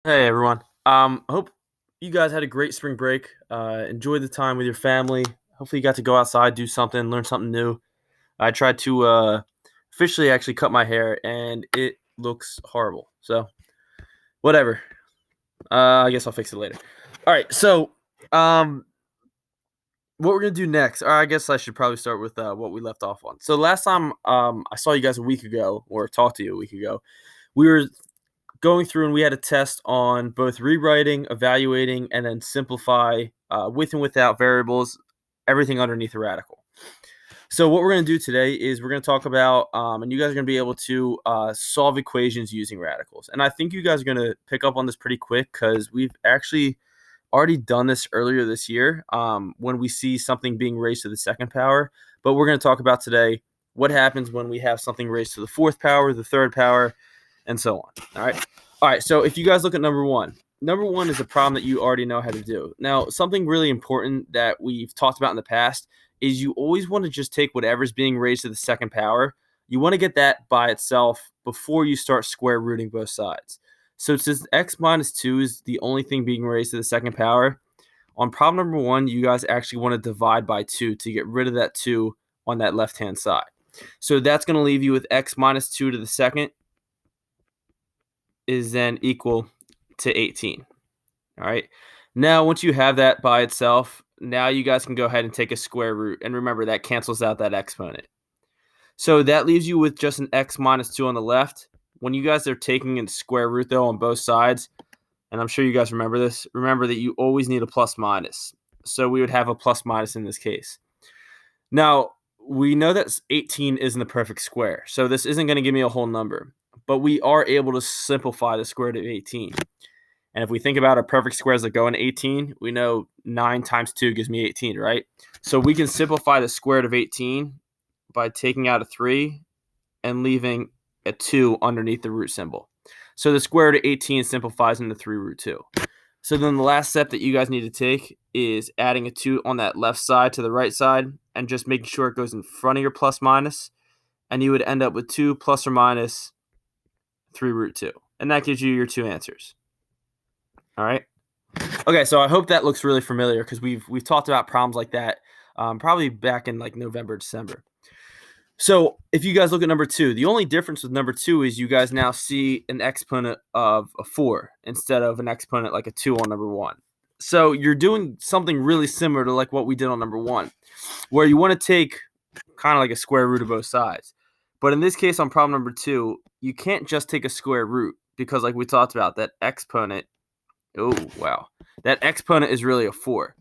Hey everyone. Hope you guys had a great spring break. Enjoyed the time with your family. Hopefully you got to go outside, do something, learn something new. I tried to officially actually cut my hair and it looks horrible. So whatever. I guess I'll fix it later. All right. So um, what we're gonna do next? Or I guess I should probably start with what we left off on. So last time I saw you guys a week ago, or talked to you a week ago, we were going through and we had a test on both rewriting, evaluating, and then simplify with and without variables, everything underneath a radical. So what we're going to do today is we're going to talk about, and you guys are going to be able to solve equations using radicals. And I think you guys are going to pick up on this pretty quick because we've actually already done this earlier this year when we see something being raised to the second power. But we're going to talk about today what happens when we have something raised to the fourth power, the third power, and so on. All right. All right. So if you guys look at number one is a problem that you already know how to do. Now, something really important that we've talked about in the past is you always want to just take whatever's being raised to the second power. You want to get that by itself before you start square rooting both sides. So since x minus 2 is the only thing being raised to the second power, on problem number one, you guys actually want to divide by 2 to get rid of that 2 on that left-hand side. So that's going to leave you with x minus 2 to the second is then equal to 18. All right. Now, once you have that by itself, now you guys can go ahead and take a square root. And remember, that cancels out that exponent. So that leaves you with just an x minus 2 on the left. When you guys are taking a square root, though, on both sides, and I'm sure you guys remember this, remember that you always need a plus minus. So we would have a plus minus in this case. Now, we know that 18 isn't the perfect square, so this isn't going to give me a whole number, but we are able to simplify the square root of 18. And if we think about our perfect squares that go in 18, we know 9 times 2 gives me 18, right? So we can simplify the square root of 18 by taking out a 3 and leaving a 2 underneath the root symbol. So the square root of 18 simplifies into 3 root 2. So then the last step that you guys need to take is adding a 2 on that left side to the right side and just making sure it goes in front of your plus minus. And you would end up with 2 plus or minus 3 root 2. And that gives you your two answers. All right. Okay, so I hope that looks really familiar because we've talked about problems like that probably back in like November, December. So if you guys look at number 2, the only difference with number 2 is you guys now see an exponent of a 4 instead of an exponent like a 2 on number 1. So you're doing something really similar to like what we did on number 1, where you want to take kind of like a square root of both sides. But in this case on problem number 2, you can't just take a square root because like we talked about, that exponent, that exponent is really a 4.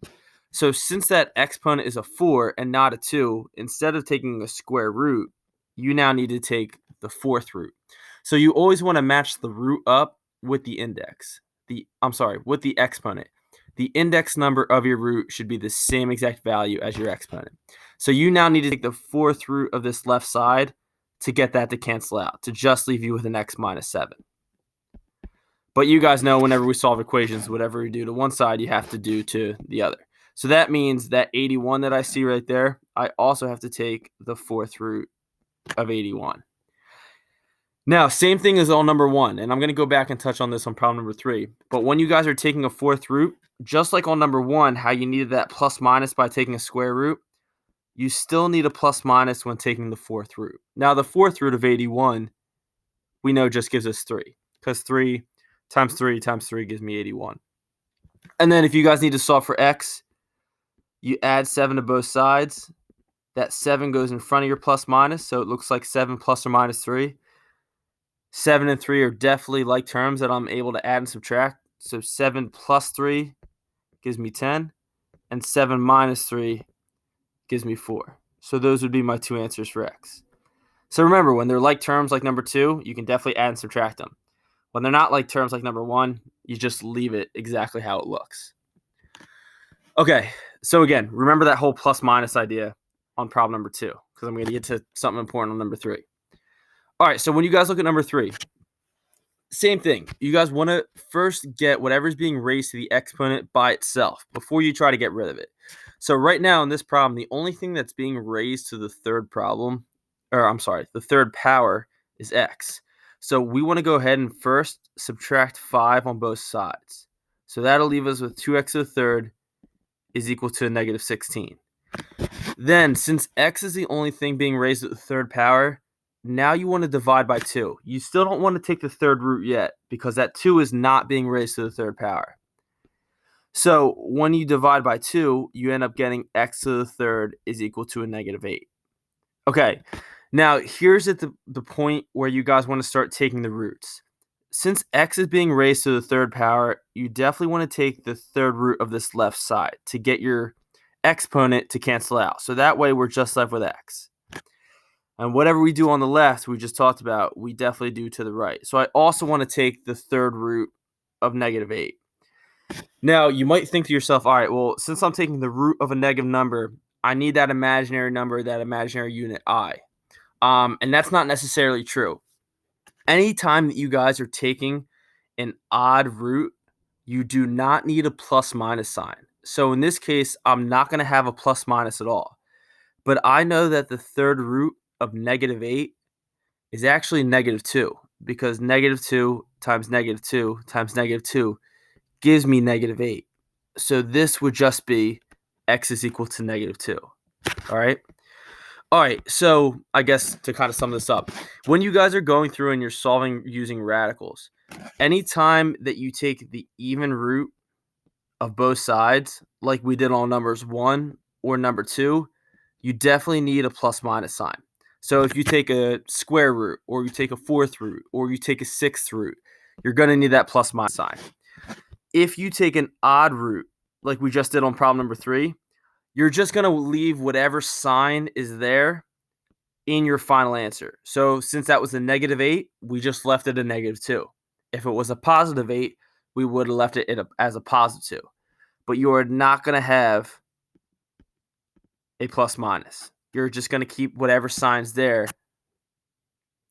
So since that exponent is a 4 and not a 2, instead of taking a square root, you now need to take the fourth root. So you always want to match the root up with the index. With the exponent. The index number of your root should be the same exact value as your exponent. So you now need to take the fourth root of this left side to get that to cancel out, to just leave you with an x minus 7. But you guys know whenever we solve equations, whatever we do to one side, you have to do to the other. So that means that 81 that I see right there, I also have to take the fourth root of 81. Now, same thing as on number 1, and I'm going to go back and touch on this on problem number 3. But when you guys are taking a fourth root, just like on number 1, how you needed that plus minus by taking a square root, you still need a plus minus when taking the fourth root. Now, the fourth root of 81, we know just gives us 3, because 3 times 3 times 3 gives me 81. And then if you guys need to solve for x, you add 7 to both sides. That 7 goes in front of your plus minus, so it looks like 7 plus or minus 3. 7 and 3 are definitely like terms that I'm able to add and subtract. So 7 plus 3 gives me 10, and 7 minus 3 gives me 4. So those would be my two answers for x. So remember, when they're like terms like number 2, you can definitely add and subtract them. When they're not like terms like number 1, you just leave it exactly how it looks. Okay, so again, remember that whole plus minus idea on problem number 2, because I'm going to get to something important on number 3. All right, so when you guys look at number 3, same thing. You guys want to first get whatever's being raised to the exponent by itself before you try to get rid of it. So right now in this problem, the only thing that's being raised to the third the third power is x. So we want to go ahead and first subtract 5 on both sides. So that'll leave us with 2x to the third is equal to negative 16. Then, since x is the only thing being raised to the third power, now you want to divide by 2. You still don't want to take the third root yet because that 2 is not being raised to the third power. So when you divide by 2, you end up getting x to the third is equal to a negative 8. Okay, now here's at the point where you guys want to start taking the roots. Since x is being raised to the third power, you definitely want to take the third root of this left side to get your exponent to cancel out. So that way we're just left with x. And whatever we do on the left, we just talked about, we definitely do to the right. So I also want to take the third root of negative 8. Now, you might think to yourself, all right, well, since I'm taking the root of a negative number, I need that imaginary number, that imaginary unit I. And that's not necessarily true. Anytime that you guys are taking an odd root, you do not need a plus minus sign. So in this case, I'm not going to have a plus minus at all. But I know that the third root of negative 8 is actually negative 2, because negative 2 times negative 2 times negative 2 gives me negative 8. So this would just be x is equal to negative 2. All right. All right. So I guess to kind of sum this up, when you guys are going through and you're solving using radicals, anytime that you take the even root of both sides, like we did on numbers 1 or number 2, you definitely need a plus minus sign. So if you take a square root, or you take a fourth root, or you take a sixth root, you're going to need that plus minus sign. If you take an odd root, like we just did on problem number 3, you're just going to leave whatever sign is there in your final answer. So since that was a negative 8, we just left it a negative 2. If it was a positive 8, we would have left it as a positive 2. But you are not going to have a plus minus. You're just going to keep whatever sign's there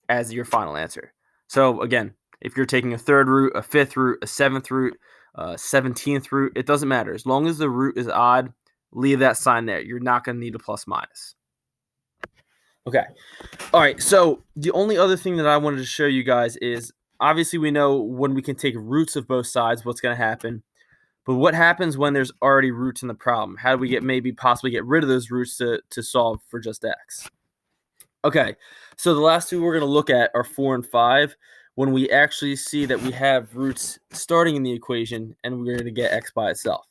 as your final answer. So again, if you're taking a third root, a fifth root, a seventh root, 17th root, it doesn't matter. As long as the root is odd, leave that sign there. You're not going to need a plus minus. Okay. All right. So the only other thing that I wanted to show you guys is, obviously we know when we can take roots of both sides, what's going to happen. But what happens when there's already roots in the problem? How do we possibly get rid of those roots to solve for just x? Okay. So the last two we're going to look at are 4 and 5. When we actually see that we have roots starting in the equation and we're going to get x by itself.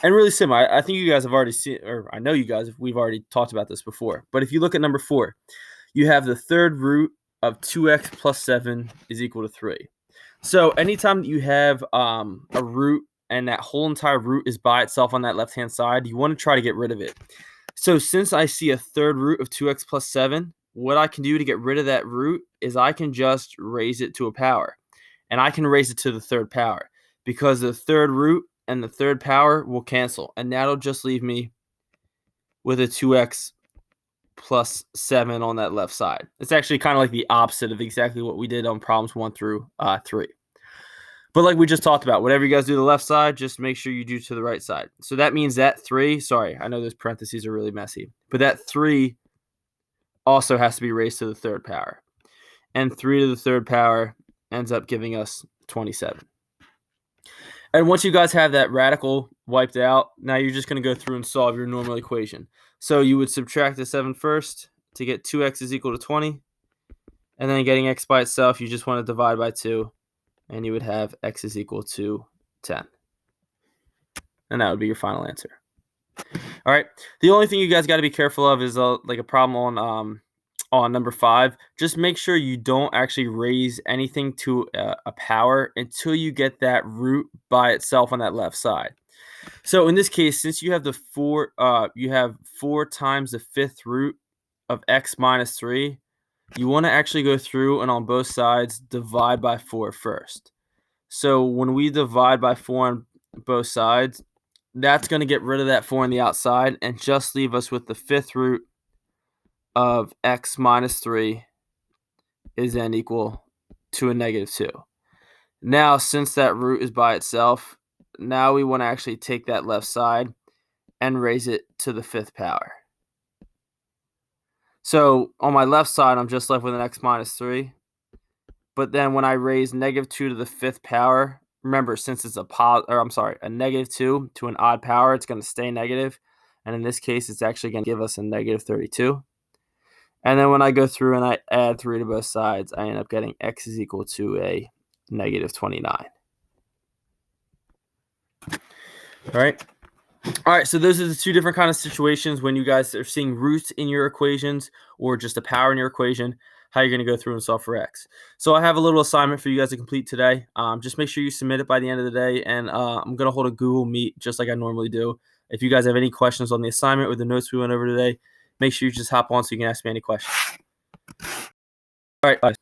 And really simple. I think you guys have already seen, or I know you guys, we've already talked about this before. But if you look at number 4, you have the third root of 2x plus 7 is equal to 3. So anytime that you have a root and that whole entire root is by itself on that left-hand side, you want to try to get rid of it. So since I see a third root of 2x plus 7, what I can do to get rid of that root is I can just raise it to a power. And I can raise it to the third power, because the third root and the third power will cancel. And that'll just leave me with a 2x plus 7 on that left side. It's actually kind of like the opposite of exactly what we did on problems 1 through 3. But like we just talked about, whatever you guys do to the left side, just make sure you do to the right side. So that means that 3, sorry, I know those parentheses are really messy, but that 3 also has to be raised to the third power. And 3 to the third power ends up giving us 27. And once you guys have that radical wiped out, now you're just going to go through and solve your normal equation. So you would subtract the 7 first to get 2x is equal to 20. And then getting x by itself, you just want to divide by 2. And you would have x is equal to 10. And that would be your final answer. All right. The only thing you guys got to be careful of is like a problem on number 5. Just make sure you don't actually raise anything to a power until you get that root by itself on that left side. So in this case, since you have you have 4 times the fifth root of x minus 3, you want to actually go through and on both sides divide by 4 first. So when we divide by 4 on both sides, that's going to get rid of that 4 on the outside and just leave us with the fifth root of x minus 3 is then equal to a negative 2. Now, since that root is by itself, now we want to actually take that left side and raise it to the fifth power. So on my left side, I'm just left with an x minus 3. But then when I raise -2 to the 5th power, remember, since it's a -2 to an odd power, it's going to stay negative. And in this case, it's actually going to give us a -32. And then when I go through and I add 3 to both sides, I end up getting x is equal to a -29. All right. All right, so those are the two different kind of situations when you guys are seeing roots in your equations or just a power in your equation, how you're going to go through and solve for x. So I have a little assignment for you guys to complete today. Just make sure you submit it by the end of the day, and I'm going to hold a Google Meet just like I normally do. If you guys have any questions on the assignment or the notes we went over today, make sure you just hop on so you can ask me any questions. All right, bye.